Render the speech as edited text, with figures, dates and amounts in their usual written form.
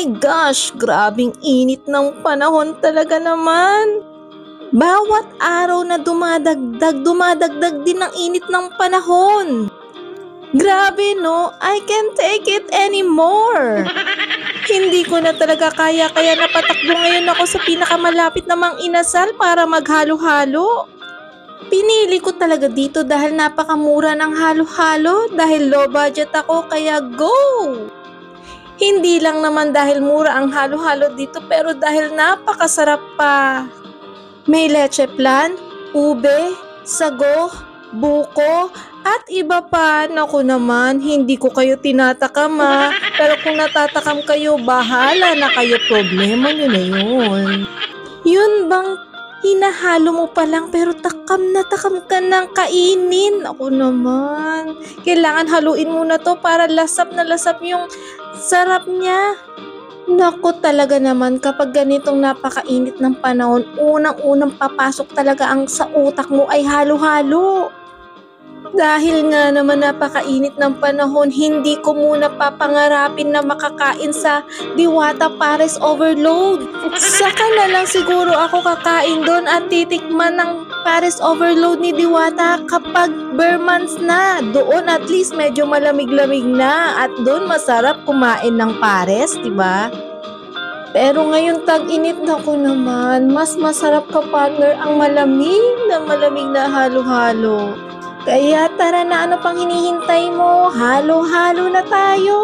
my gosh, grabing init ng panahon talaga naman. Bawat araw na dumadagdag din ang init ng panahon. Grabe no, I can't take it anymore. Hindi ko na talaga kaya napatakbo ngayon ako sa pinakamalapit na Mang Inasal para maghalo-halo. Pinili ko talaga dito dahil napakamura ng halo-halo dahil low budget ako kaya go! Hindi lang naman dahil mura ang halo-halo dito pero dahil napakasarap pa. May leche flan, ube, sago, buko, at iba pa. Naku naman, hindi ko kayo tinatakam pero kung natatakam kayo, bahala na kayo, problema nyo na yun. Yun bang hinahalo mo pa lang pero takam ka ng kainin? Ako naman, kailangan haluin mo na to para lasap na lasap yung sarap niya. Naku talaga naman, kapag ganitong napakainit ng panahon, unang-unang papasok talaga ang sa utak mo ay halo-halo. Dahil nga naman napakainit ng panahon, hindi ko muna papangarapin na makakain sa Diwata Pares Overload. Saka na lang siguro ako kakain doon at titikman ng Pares Overload ni Diwata kapag bare months na. Doon at least medyo malamig-lamig na at doon masarap kumain ng pares, diba? Pero ngayon tag-init na ko naman, mas masarap ka partner ang malamig na halo-halo. Kaya tara na, ano pang hinihintay mo? Halo-halo na tayo!